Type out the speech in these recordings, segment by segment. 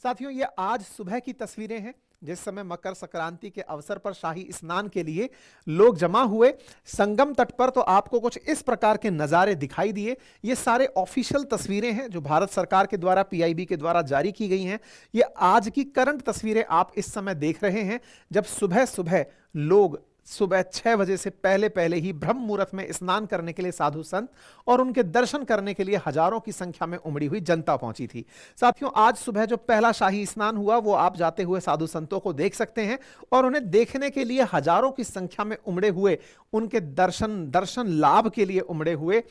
साथियों, ये आज सुबह की तस्वीरें हैं जिस समय मकर संक्रांति के अवसर पर शाही स्नान के लिए लोग जमा हुए संगम तट पर। तो आपको कुछ इस प्रकार के नज़ारे दिखाई दिए। ये सारे ऑफिशियल तस्वीरें हैं जो भारत सरकार के द्वारा पीआईबी के द्वारा जारी की गई हैं। ये आज की करंट तस्वीरें आप इस समय देख रहे हैं, जब सुबह सुबह लोग सुबह 6 बजे से पहले पहले ही ब्रह्म मुहूर्त में स्नान करने के लिए साधु संत और उनके दर्शन करने के लिए हजारों की संख्या में उमड़ी हुई जनता पहुंची थी। साथियों, आज सुबह जो पहला शाही स्नान हुआ वो आप जाते हुए साधु संतों को देख सकते हैं और उन्हें देखने के लिए हजारों की संख्या में उमड़े हुए, उनके दर्शन लाभ के लिए उमड़े हुए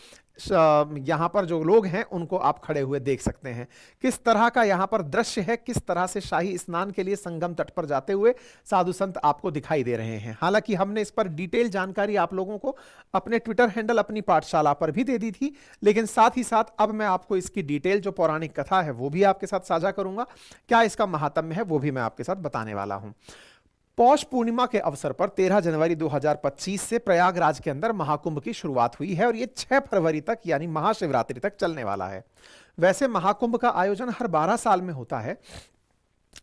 यहां पर जो लोग हैं उनको आप खड़े हुए देख सकते हैं। किस तरह का यहां पर दृश्य है, किस तरह से शाही स्नान के लिए संगम तट पर जाते हुए साधु संत आपको दिखाई दे रहे हैं। हालांकि हमने इस पर डिटेल जानकारी आप लोगों को अपने ट्विटर हैंडल अपनी पाठशाला पर भी दे दी थी, लेकिन साथ ही साथ अब मैं आपको इसकी डिटेल जो पौराणिक कथा है वो भी आपके साथ साझा करूंगा। क्या इसका महात्म्य है वो भी मैं आपके साथ बताने वाला हूं। पौष पूर्णिमा के अवसर पर 13 जनवरी 2025 से प्रयागराज के अंदर महाकुंभ की शुरुआत हुई है और ये 6 फरवरी तक यानी महाशिवरात्रि तक चलने वाला है। वैसे महाकुंभ का आयोजन हर 12 साल में होता है,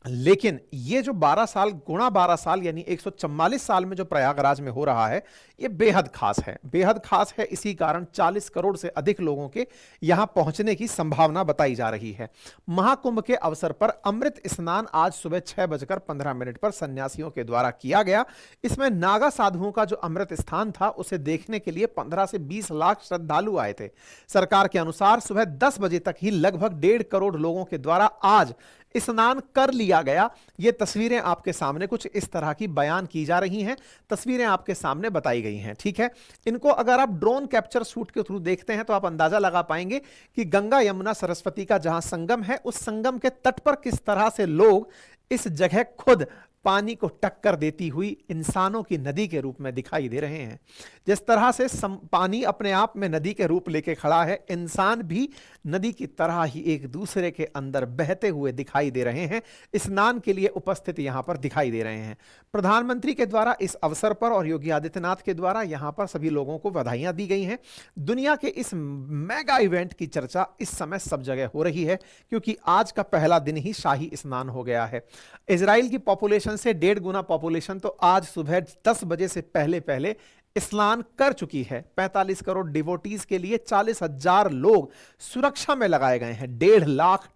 लेकिन ये जो 12 साल गुणा 12 साल यानी 144 साल में जो प्रयागराज में हो रहा है, ये बेहद खास है। बेहद खास है इसी कारण 40 करोड़ से अधिक लोगों के यहां पहुंचने की संभावना बताई जा रही है। महाकुंभ के अवसर पर अमृत स्नान आज सुबह 6:15 पर सन्यासियों के द्वारा किया गया। इसमें नागा साधुओं का जो अमृत स्थान था उसे देखने के लिए 15 से 20 लाख श्रद्धालु आए थे। सरकार के अनुसार सुबह 10 बजे तक ही लगभग 1.5 करोड़ लोगों के द्वारा आज स्नान कर लिया गया। ये तस्वीरें आपके सामने कुछ इस तरह की बयान की जा रही हैं, तस्वीरें आपके सामने बताई गई हैं, ठीक है। इनको अगर आप ड्रोन कैप्चर शूट के थ्रू देखते हैं तो आप अंदाजा लगा पाएंगे कि गंगा यमुना सरस्वती का जहां संगम है उस संगम के तट पर किस तरह से लोग इस जगह खुद पानी को टक्कर देती हुई इंसानों की नदी के रूप में दिखाई दे रहे हैं। जिस तरह से पानी अपने आप में नदी के रूप लेके खड़ा है, इंसान भी नदी की तरह ही एक दूसरे के अंदर बहते हुए दिखाई दे रहे हैं, स्नान के लिए उपस्थित यहां पर दिखाई दे रहे हैं। प्रधानमंत्री के द्वारा इस अवसर पर और योगी आदित्यनाथ के द्वारा यहां पर सभी लोगों को बधाइयां दी गई हैं। दुनिया के इस मेगा इवेंट की चर्चा इस समय सब जगह हो रही है क्योंकि आज का पहला दिन ही शाही स्नान हो गया है। इजराइल की पॉपुलेशन से 1.5 गुना पॉपुलेशन तो आज सुबह 10 बजे से पहले पहले स्नान कर चुकी है। 45 करोड़ डिवोटीज के लिए 40,000 लोग सुरक्षा में लगाए गए हैं। 1.5 lakh.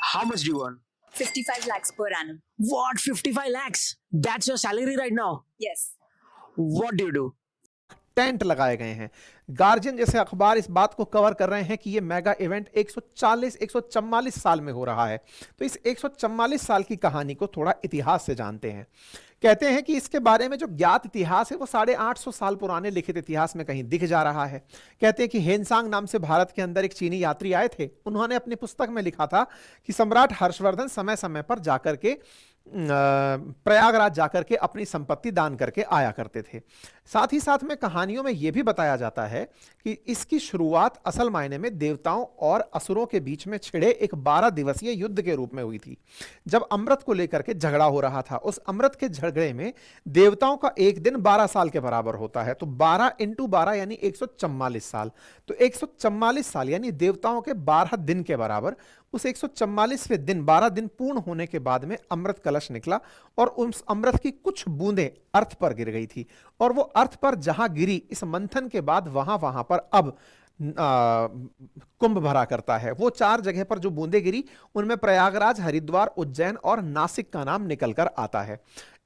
How much do you earn? 55 lakhs per annum. What? 55 lakhs? That's your salary right now? Yes. What do you do? Tent लगाए गए हैं। गार्जियन जैसे अखबार इस बात को कवर कर रहे हैं कि यह मेगा इवेंट 144 साल में हो रहा है। तो इस 144 साल की कहानी को थोड़ा इतिहास से जानते हैं। कहते हैं कि इसके बारे में जो ज्ञात इतिहास है वो 850 साल पुराने लिखित इतिहास में कहीं दिख जा रहा है। कहते हैं कि हेनसांग नाम से भारत के अंदर एक चीनी यात्री आए थे। उन्होंने अपनी पुस्तक में लिखा था कि सम्राट हर्षवर्धन समय समय पर जाकर के प्रयागराज जाकर के अपनी संपत्ति दान करके आया करते थे। साथ ही साथ में कहानियों में यह भी बताया जाता है कि इसकी शुरुआत असल मायने में देवताओं और असुरों के बीच में छिड़े एक 12 दिवसीय युद्ध के रूप में हुई थी। जब अमृत को लेकर के झगड़ा हो रहा था, उस अमृत के झगड़े में देवताओं का एक दिन 12 साल के बराबर होता है। तो 12 × 12 यानी 144 साल। तो 144 साल यानी देवताओं के 12 दिन के बराबर। उस 144वें दिन 12 दिन पूर्ण होने के बाद में अमृत कलश निकला और उस अमृत की कुछ बूंदें अर्थ पर गिर गई थी और वो अर्थ पर जहां गिरी, इस मंथन के बाद वहां पर अब कुंभ भरा करता है। वो 4 जगह पर जो बूंदें गिरी उनमें प्रयागराज, हरिद्वार, उज्जैन और नासिक का नाम निकलकर आता है।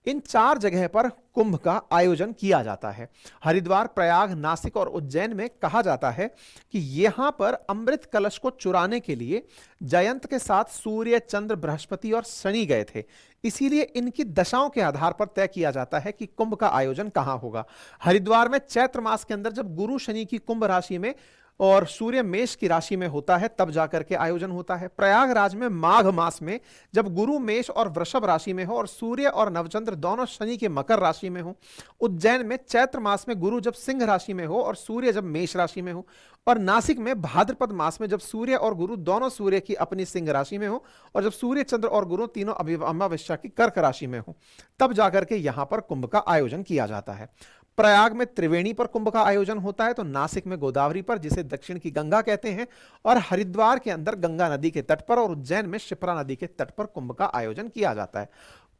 इन 4 जगह पर कुंभ का आयोजन किया जाता है। हरिद्वार, प्रयाग, नासिक और उज्जैन में कहा जाता है कि यहां पर अमृत कलश को चुराने के लिए जयंत के साथ सूर्य, चंद्र, बृहस्पति और शनि गए थे। इसीलिए इनकी दशाओं के आधार पर तय किया जाता है कि कुंभ का आयोजन कहां होगा। हरिद्वार में चैत्र मास के अंदर जब गुरु शनि की कुंभ राशि में और सूर्य मेष की राशि में होता है तब जाकर के आयोजन होता है। प्रयागराज में माघ मास में जब गुरु मेष और वृषभ राशि में हो और सूर्य और नवचंद्र दोनों शनि के मकर राशि में हो। उज्जैन में चैत्र मास में गुरु जब सिंह राशि में हो और सूर्य जब मेष राशि में हो। और नासिक में भाद्रपद मास में जब सूर्य और गुरु दोनों सूर्य की अपनी सिंह राशि में हो और जब सूर्य, चंद्र और गुरु तीनों अमावस्या की कर्क राशि में हो, तब जाकर के यहां पर कुंभ का आयोजन किया जाता है। प्रयाग में त्रिवेणी पर कुंभ का आयोजन होता है, तो नासिक में गोदावरी पर, जिसे दक्षिण की गंगा कहते हैं, और हरिद्वार के अंदर गंगा नदी के तट पर, और उज्जैन में शिप्रा नदी के तट पर कुंभ का आयोजन किया जाता है।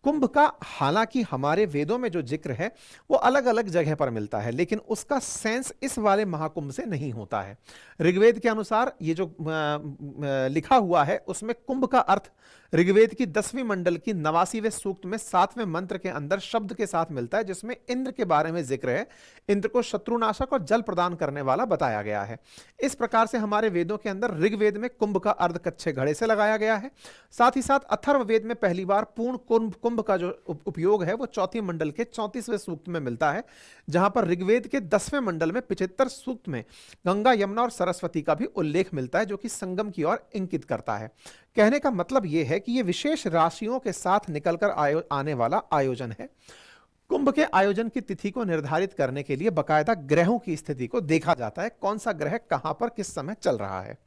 कुंभ का हालांकि हमारे वेदों में जो जिक्र है वो अलग अलग जगह पर मिलता है, लेकिन उसका सेंस इस वाले महाकुंभ से नहीं होता है। ऋग्वेद के अनुसार ये जो लिखा हुआ है उसमें कुंभ का अर्थ ऋग्वेद की 10वीं मंडल की 89वें सूक्त में 7वें मंत्र के अंदर शब्द के साथ मिलता है, जिसमें इंद्र के बारे में जिक्र है। इंद्र को शत्रुनाशक और जल प्रदान करने वाला बताया गया है। इस प्रकार से हमारे वेदों के अंदर ऋग्वेद में कुंभ का अर्ध कच्छे घड़े से लगाया गया है। साथ ही साथ अथर्ववेद में पहली बार पूर्ण कुंभ का जो उपयोग है वो चौथी मंडल के 34वें सूक्त में मिलता है, जहां पर ऋग्वेद के 10वें मंडल में 75 सूक्त में गंगा, यमुना और सरस्वती का भी उल्लेख मिलता है, जो कि संगम की ओर इंगित करता है। कहने का मतलब यह है कि यह विशेष राशियों के साथ निकलकर आने वाला आयोजन है। कुंभ के आयोजन की तिथि को निर्धारित करने के लिए बकायदा ग्रहों की स्थिति को देखा जाता है, कौन सा ग्रह कहां पर किस समय चल रहा है।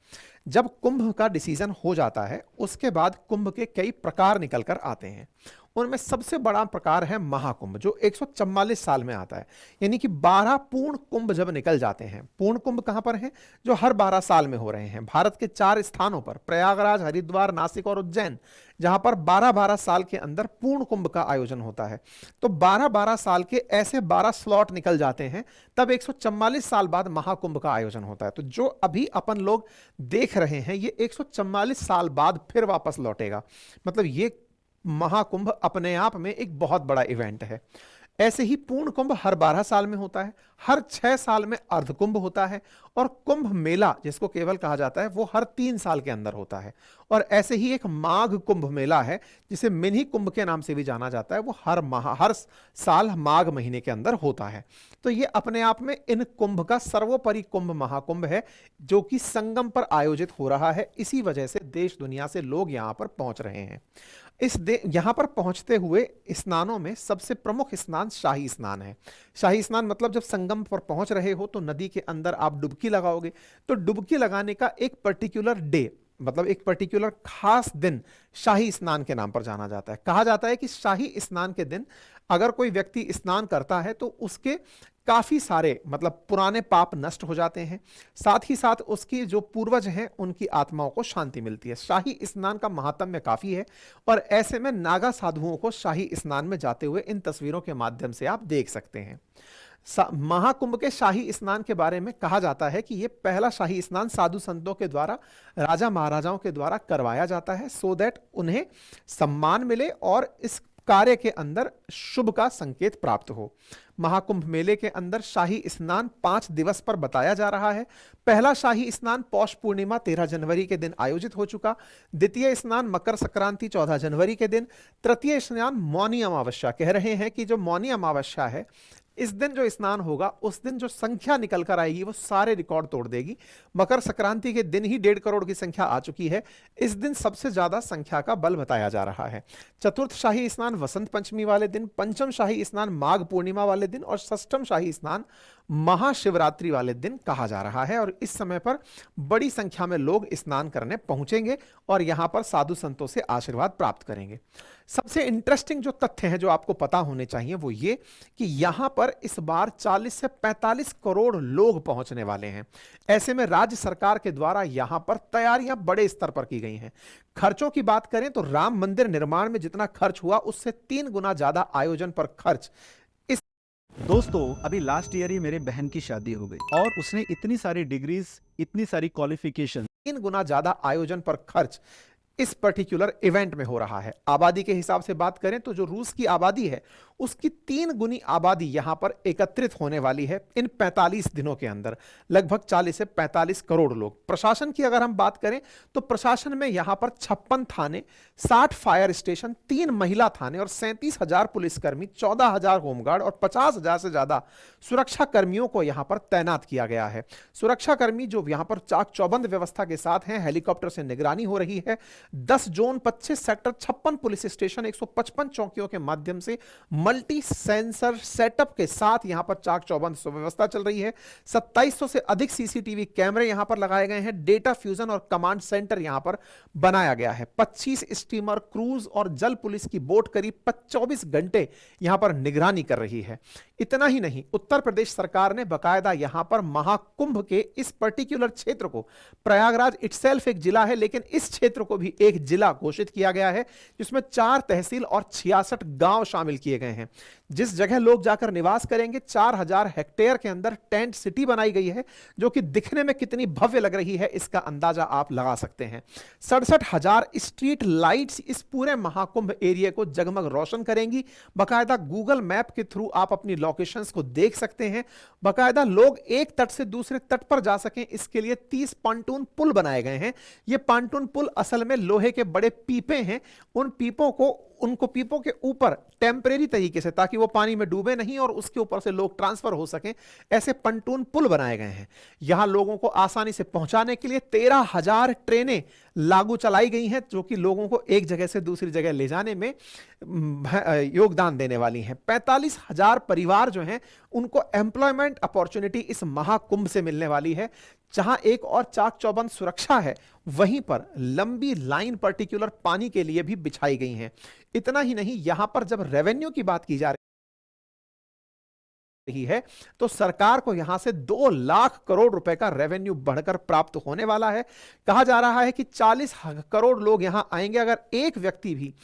जब कुंभ का डिसीजन हो जाता है उसके बाद कुंभ के कई प्रकार निकलकर आते हैं। उनमें सबसे बड़ा प्रकार है महाकुंभ, जो 144 साल में आता है, यानी कि 12 पूर्ण कुंभ जब निकल जाते हैं। पूर्ण कुंभ कहां पर हैं? जो हर 12 साल में हो रहे हैं। भारत के 4 स्थानों पर, प्रयागराज, हरिद्वार, नासिक और उज्जैन, जहां पर 12-12 साल के अंदर पूर्ण कुंभ का आयोजन होता है। तो 12-12 साल के ऐसे 12 स्लॉट निकल जाते हैं, तब 144 साल बाद महाकुंभ का आयोजन होता है। तो जो अभी अपन लोग देख रहे हैं ये 144 साल बाद फिर वापस लौटेगा। मतलब ये महाकुंभ अपने आप में एक बहुत बड़ा इवेंट है। ऐसे ही पूर्ण कुंभ हर 12 साल में होता है, हर 6 साल में अर्ध कुंभ होता है, और कुंभ मेला जिसको केवल कहा जाता है वो हर 3 साल के अंदर होता है। और ऐसे ही एक माघ कुंभ मेला है जिसे मिनी कुंभ के नाम से भी जाना जाता है, वो हर साल माघ महीने के अंदर होता है। तो ये अपने आप में इन कुंभ का सर्वोपरि कुंभ महाकुंभ है, जो कि संगम पर आयोजित हो रहा है। इसी वजह से देश दुनिया से लोग यहां पर पहुंच रहे हैं। यहां पर पहुंचते हुए स्नानों में सबसे प्रमुख स्नान शाही स्नान है। शाही स्नान मतलब जब संगम पर पहुंच रहे हो तो नदी के अंदर आप डुबकी लगाओगे, तो डुबकी लगाने का एक पर्टिकुलर डे, मतलब एक पर्टिकुलर खास दिन शाही स्नान के नाम पर जाना जाता है। कहा जाता है कि शाही स्नान के दिन अगर कोई व्यक्ति स्नान करता है तो उसके काफी सारे मतलब पुराने पाप नष्ट हो जाते हैं, साथ ही साथ उसकी जो पूर्वज हैं उनकी आत्माओं को शांति मिलती है। शाही स्नान का महात्म्य काफी है, और ऐसे में नागा साधुओं को शाही स्नान में जाते हुए इन तस्वीरों के माध्यम से आप देख सकते हैं। महाकुंभ के शाही स्नान के बारे में कहा जाता है कि यह पहला शाही स्नान साधु संतों के द्वारा, राजा महाराजाओं के द्वारा करवाया जाता है, सो दैट उन्हें सम्मान मिले और इस कार्य के अंदर शुभ का संकेत प्राप्त हो। महाकुंभ मेले के अंदर शाही स्नान 5 दिवस पर बताया जा रहा है। पहला शाही स्नान पौष पूर्णिमा 13 जनवरी के दिन आयोजित हो चुका, द्वितीय स्नान मकर संक्रांति 14 जनवरी के दिन, तृतीय स्नान मौनी अमावस्या। कह रहे हैं कि जो मौनी अमावस्या है इस दिन जो स्नान होगा उस दिन जो संख्या निकल कर आएगी वो सारे रिकॉर्ड तोड़ देगी। मकर संक्रांति के दिन ही 1.5 करोड़ की संख्या आ चुकी है, इस दिन सबसे ज्यादा संख्या का बल बताया जा रहा है। चतुर्थ शाही स्नान वसंत पंचमी वाले दिन, पंचम शाही स्नान माघ पूर्णिमा वाले दिन, और षष्ठम शाही स्नान महाशिवरात्रि वाले दिन कहा जा रहा है। और इस समय पर बड़ी संख्या में लोग स्नान करने पहुंचेंगे और यहां पर साधु संतों से आशीर्वाद प्राप्त करेंगे। सबसे इंटरेस्टिंग जो तथ्य हैं जो आपको पता होने चाहिए वो ये कि यहां पर इस बार 40 से 45 करोड़ लोग पहुंचने वाले हैं। ऐसे में राज्य सरकार के द्वारा यहां पर तैयारियां बड़े स्तर पर की गई हैं। खर्चों की बात करें तो राम मंदिर निर्माण में जितना खर्च हुआ उससे 3 गुना ज्यादा आयोजन पर खर्च। दोस्तों, अभी लास्ट ईयर ही मेरे बहन की शादी हो गई और उसने इतनी सारी डिग्रीज, इतनी सारी क्वालिफिकेशन, 3 गुना ज्यादा आयोजन पर खर्च इस पर्टिकुलर इवेंट में हो रहा है। आबादी के हिसाब से बात करें तो जो रूस की आबादी है उसकी 3 गुनी आबादी यहां पर एकत्रित होने वाली है इन 45 दिनों के अंदर, लगभग 40 से 45 करोड़ लोग। प्रशासन की अगर हम बात करें तो प्रशासन में यहां पर 56 थाने, 60 फायर स्टेशन, 3 महिला थाने और 37,000 पुलिसकर्मी, 14,000 होमगार्ड और 50,000 से ज्यादा सुरक्षा कर्मियों को यहां पर तैनात किया गया है। सुरक्षा कर्मी जो यहां पर चाक चौबंद व्यवस्था के साथ हैं, हेलीकॉप्टर से निगरानी हो रही है, 10 जोन, 25 सेक्टर, 56 पुलिस स्टेशन, 155 चौकियों के माध्यम से मल्टी सेंसर सेटअप के साथ यहां पर चाक चौबंद व्यवस्था चल रही है। 2700 से अधिक सीसीटीवी कैमरे यहां पर लगाए गए हैं। डेटा फ्यूजन और कमांड सेंटर यहां पर बनाया गया है। 25 स्टीमर, क्रूज और जल पुलिस की बोट करीब 24 घंटे यहां पर निगरानी कर रही है। इतना ही नहीं, उत्तर प्रदेश सरकार ने बकायदा यहां पर महाकुंभ के इस पर्टिकुलर क्षेत्र को, प्रयागराज इटसेल्फ एक जिला है, लेकिन इस क्षेत्र को भी एक जिला घोषित किया गया है, जिसमें 4 तहसील और 66 गांव शामिल किए गए हैं। जिस जगह लोग जाकर निवास करेंगे, 4000 हेक्टेयर के अंदर टेंट सिटी बनाई गई है, जो कि दिखने में कितनी भव्य लग रही है इसका अंदाजा आप लगा सकते हैं। 67,000 स्ट्रीट लाइट्स इस पूरे महाकुंभ एरिया को जगमग रोशन करेंगी। बकायदा गूगल मैप के थ्रू आप अपनी लोकेशंस को देख सकते हैं। बकायदा लोग एक तट से दूसरे तट पर जा सकें, इसके लिए 30 पॉन्टून पुल बनाए गए हैं। ये पॉन्टून पुल असल में लोहे के बड़े पीपे हैं। उनको पीपों के ऊपर टेम्परेरी तरीके से, ताकि वो पानी में डूबे नहीं और उसके ऊपर से लोग ट्रांसफर हो सकें, ऐसे पॉन्टून पुल बनाए गए हैं। यहां लोगों को आसानी से पहुंचाने के लिए 13,000 ट्रेनें लागू चलाई गई हैं, जो कि लोगों को एक जगह से दूसरी जगह ले जाने में योगदान देने वाली हैं। 45,000 परिवार जो हैं उनको एम्प्लॉयमेंट अपॉर्चुनिटी इस महाकुंभ से मिलने वाली है। जहां एक और चाक चौबंद सुरक्षा है, वहीं पर लंबी लाइन पर्टिकुलर पानी के लिए भी बिछाई गई हैं। इतना ही नहीं, यहां पर जब रेवेन्यू की बात की जा रही है, तो सरकार को यहां से 2 लाख करोड़ रुपए का रेवेन्यू बढ़कर प्राप्त होने वाला है। कहा जा रहा है कि 40 करोड़ लोग यहां आएंगे। अगर एक व्यक्ति भी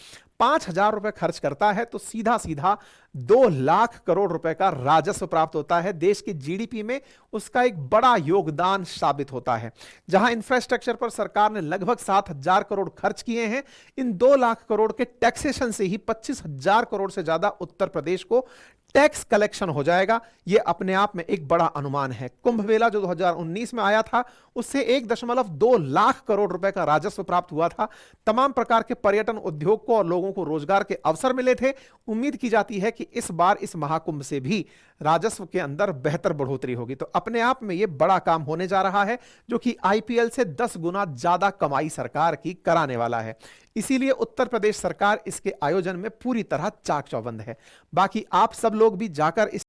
5,000 रुपए खर्च करता है तो सीधा सीधा 2 लाख करोड़ रुपए का राजस्व प्राप्त होता है। देश की जीडीपी में उसका एक बड़ा योगदान साबित होता है। जहां इंफ्रास्ट्रक्चर पर सरकार ने लगभग 7,000 करोड़ खर्च किए हैं, इन 2 लाख करोड़ के टैक्सेशन से ही 25,000 करोड़ से ज्यादा उत्तर प्रदेश को टैक्स कलेक्शन हो जाएगा। यह अपने आप में एक बड़ा अनुमान है। कुंभ मेला जो 2019 में आया था, उससे 1.2 लाख करोड़ रुपए का राजस्व प्राप्त हुआ था। तमाम प्रकार के पर्यटन उद्योग को और लोगों को रोजगार के अवसर मिले थे। उम्मीद की जाती है कि इस बार इस महाकुंभ से भी राजस्व के अंदर बेहतर बढ़ोतरी होगी। तो अपने आप में यह बड़ा काम होने जा रहा है, जो कि आईपीएल से 10 गुना ज्यादा कमाई सरकार की कराने वाला है। इसीलिए उत्तर प्रदेश सरकार इसके आयोजन में पूरी तरह चाक चौबंद है। बाकी आप सब लोग भी जाकर इस